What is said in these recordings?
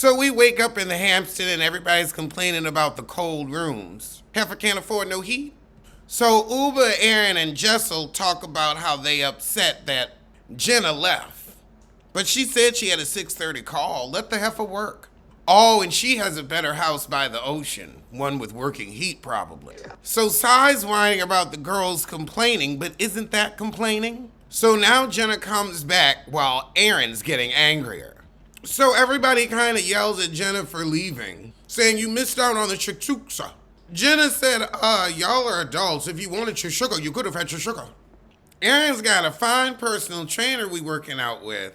So we wake up in the Hampton and everybody's complaining about the cold rooms. Heifer can't afford no heat. So Uber, Aaron, and Jessel talk about how they upset that Jenna left. But she said she had a 6:30 call. Let the heifer work. Oh, and she has a better house by the ocean. One with working heat, probably. So Sai's whining about the girls complaining, but isn't that complaining? So now Jenna comes back while Aaron's getting angrier. So everybody kind of yells at Jenna for leaving, saying you missed out on the shakshuka. Jenna said, y'all are adults. If you wanted your sugar, you could have had your sugar. Aaron's got a fine personal trainer we working out with.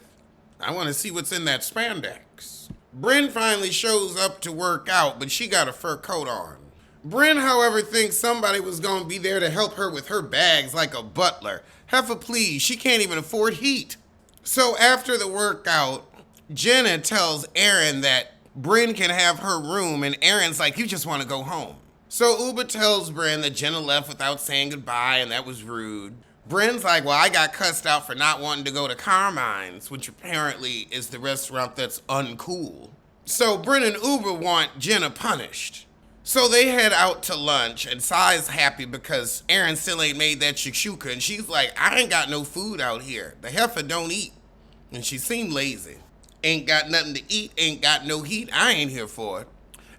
I want to see what's in that spandex. Bryn finally shows up to work out, but she got a fur coat on. Bryn, however, thinks somebody was going to be there to help her with her bags like a butler. Heifer, please, she can't even afford heat. So after the workout, Jenna tells Aaron that Bryn can have her room, and Aaron's like, you just want to go home. So Uba tells Bryn that Jenna left without saying goodbye, and that was rude. Bryn's like, well, I got cussed out for not wanting to go to Carmine's, which apparently is the restaurant that's uncool. So Bryn and Uba want Jenna punished. So they head out to lunch, and Sai's happy because Aaron still ain't made that shakshuka, and she's like, I ain't got no food out here. The heifer don't eat. And she seemed lazy. Ain't got nothing to eat, ain't got no heat, I ain't here for it.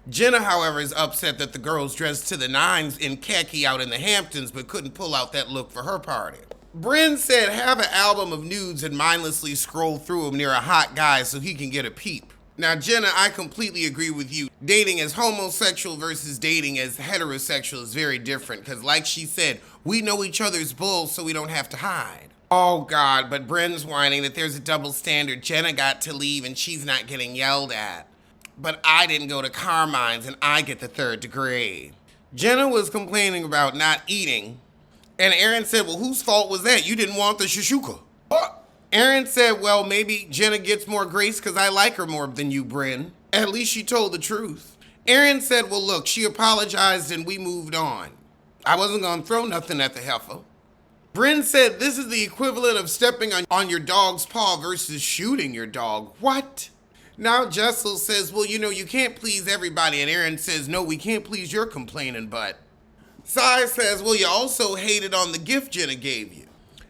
Jenna, however, is upset that the girls dressed to the nines in khaki out in the Hamptons but couldn't pull out that look for her party. Bryn said have an album of nudes and mindlessly scroll through them near a hot guy so he can get a peep. Now, Jenna, I completely agree with you. Dating as homosexual versus dating as heterosexual is very different because, like she said, we know each other's bulls so we don't have to hide. Oh, God, but Bryn's whining that there's a double standard. Jenna got to leave and she's not getting yelled at. But I didn't go to Carmine's and I get the 3rd degree. Jenna was complaining about not eating. And Aaron said, well, whose fault was that? You didn't want the shakshuka. What? Aaron said, well, maybe Jenna gets more grace because I like her more than you, Bryn. At least she told the truth. Aaron said, well, look, she apologized and we moved on. I wasn't going to throw nothing at the heifer. Bryn said this is the equivalent of stepping on your dog's paw versus shooting your dog. What? Now Jessel says, well, you can't please everybody. And Aaron says, no, we can't please your complaining butt. Sai says, well, you also hated on the gift Jenna gave you.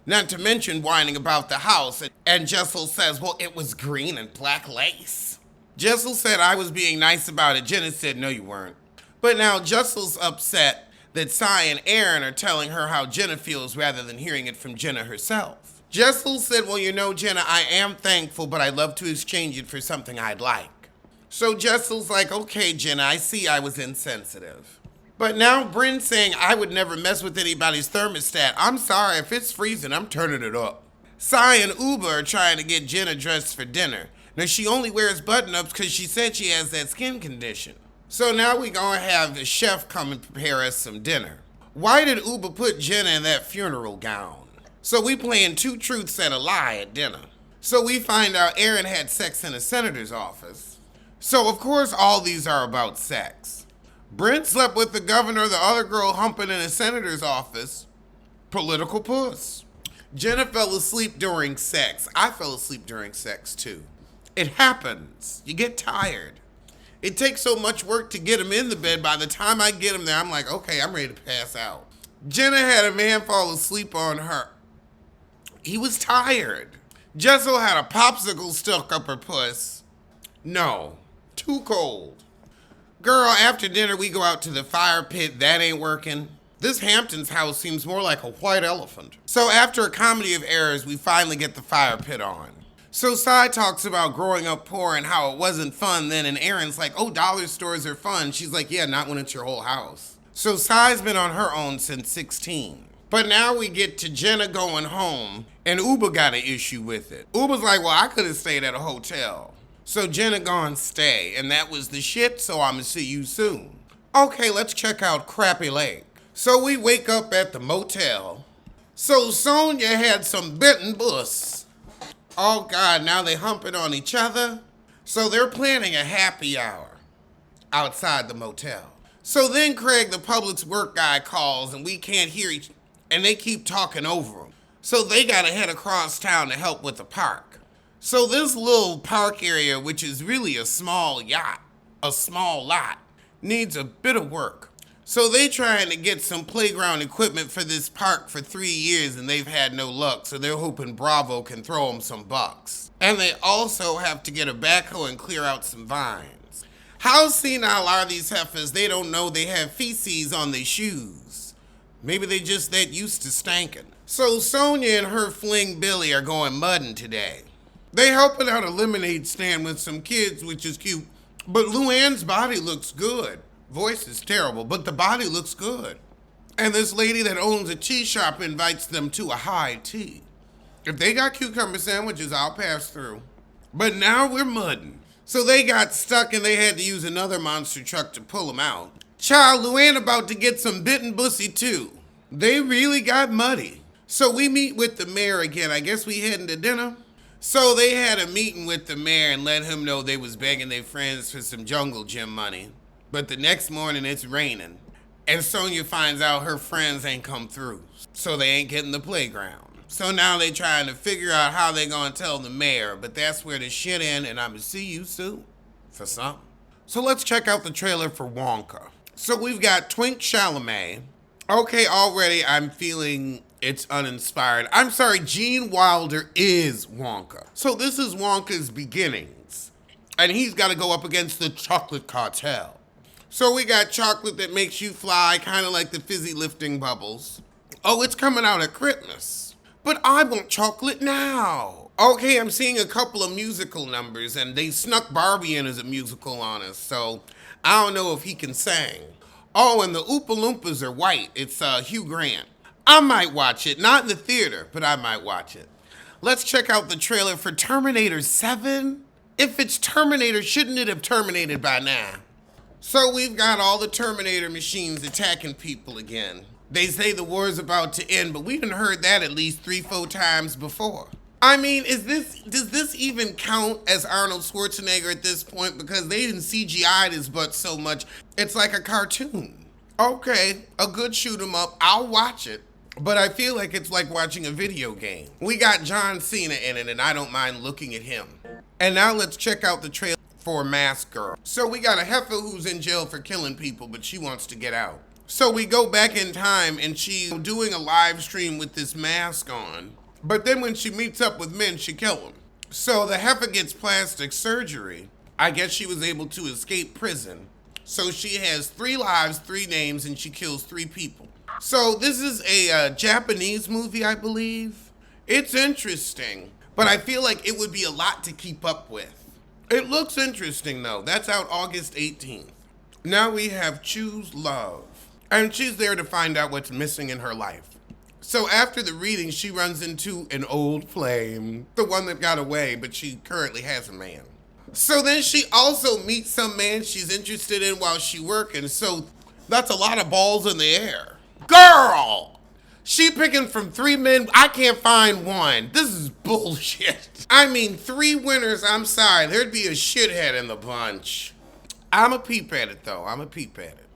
Not to mention whining about the house. And Jessel says, well, it was green and black lace. Jessel said I was being nice about it. Jenna said, no, you weren't. But now Jessel's upset that Sai and Aaron are telling her how Jenna feels rather than hearing it from Jenna herself. Jessel said, well, Jenna, I am thankful, but I'd love to exchange it for something I'd like. So Jessel's like, okay, Jenna, I see I was insensitive. But now Bryn's saying I would never mess with anybody's thermostat. I'm sorry, if it's freezing, I'm turning it up. Sai and Uba are trying to get Jenna dressed for dinner. Now, she only wears button-ups because she said she has that skin condition. So now we're going to have the chef come and prepare us some dinner. Why did Uba put Jenna in that funeral gown? So we playing 2 truths and a lie at dinner. So we find out Aaron had sex in a senator's office. So of course all these are about sex. Brent slept with the governor, the other girl humping in a senator's office. Political puss. Jenna fell asleep during sex. I fell asleep during sex too. It happens. You get tired. It takes so much work to get him in the bed. By the time I get him there, I'm like, okay, I'm ready to pass out. Jenna had a man fall asleep on her. He was tired. Jessel had a popsicle stuck up her puss. No, too cold. Girl, after dinner, we go out to the fire pit. That ain't working. This Hampton's house seems more like a white elephant. So after a comedy of errors, we finally get the fire pit on. So Sai talks about growing up poor and how it wasn't fun then, and Aaron's like, oh, dollar stores are fun. She's like, yeah, not when it's your whole house. So Sai's been on her own since 16. But now we get to Jenna going home, and Uba got an issue with it. Uba's like, well, I could have stayed at a hotel. So Jenna gone stay, and that was the shit, so I'ma see you soon. Okay, let's check out Crappy Lake. So we wake up at the motel. So Sonia had some bitten bus. Oh God, now they humping on each other. So they're planning a happy hour outside the motel. So then Craig, the public's work guy, calls and we can't hear each, and they keep talking over him. So they gotta head across town to help with the park. So this little park area, which is really a small lot, needs a bit of work. So they trying to get some playground equipment for this park for 3 years and they've had no luck. So they're hoping Bravo can throw them some bucks. And they also have to get a backhoe and clear out some vines. How senile are these heifers? They don't know they have feces on their shoes. Maybe they just that used to stankin'. So Sonia and her fling Billy are going mudding today. They helping out a lemonade stand with some kids, which is cute. But Luann's body looks good. Voice is terrible, but the body looks good. And this lady that owns a tea shop invites them to a high tea. If they got cucumber sandwiches, I'll pass through. But now we're mudding. So they got stuck and they had to use another monster truck to pull them out. Child, Luann about to get some bitten bussy too. They really got muddy. So we meet with the mayor again. I guess we heading to dinner. So they had a meeting with the mayor and let him know they was begging their friends for some jungle gym money. But the next morning it's raining. And Sonia finds out her friends ain't come through. So they ain't getting the playground. So now they trying to figure out how they gonna tell the mayor. But that's where the shit in, and I'ma see you soon for something. So let's check out the trailer for Wonka. So we've got Twink Chalamet. Okay, already I'm feeling it's uninspired. I'm sorry, Gene Wilder is Wonka. So this is Wonka's beginnings. And he's got to go up against the chocolate cartel. So we got chocolate that makes you fly, kind of like the fizzy lifting bubbles. Oh, it's coming out at Christmas. But I want chocolate now. Okay, I'm seeing a couple of musical numbers, and they snuck Barbie in as a musical on us, so I don't know if he can sing. Oh, and the Oompa Loompas are white. It's Hugh Grant. I might watch it. Not in the theater, but I might watch it. Let's check out the trailer for Terminator 7. If it's Terminator, shouldn't it have terminated by now? So we've got all the Terminator machines attacking people again. They say the war's about to end, but we done heard that at least 3-4 times before. I mean, does this even count as Arnold Schwarzenegger at this point? Because they didn't CGI his butt so much. It's like a cartoon. Okay, a good shoot 'em up. I'll watch it. But I feel like it's like watching a video game. We got John Cena in it, and I don't mind looking at him. And now let's check out the trailer for Mask Girl. So we got a heifer who's in jail for killing people, but she wants to get out. So we go back in time, and she's doing a live stream with this mask on. But then when she meets up with men, she kills them. So the heifer gets plastic surgery. I guess she was able to escape prison. So she has 3 lives, 3 names, and she kills 3 people. So this is a Japanese movie, I believe. It's interesting, but I feel like it would be a lot to keep up with. It looks interesting though. That's out August 18th. Now we have Choose Love. And she's there to find out what's missing in her life. So after the reading, she runs into an old flame, the one that got away, but she currently has a man. So then she also meets some man she's interested in while she's working. So that's a lot of balls in the air. Girl! She picking from 3 men. I can't find one. This is bullshit. I mean, 3 winners. I'm sorry. There'd be a shithead in the bunch. I'm a peep at it, though. I'm a peep at it.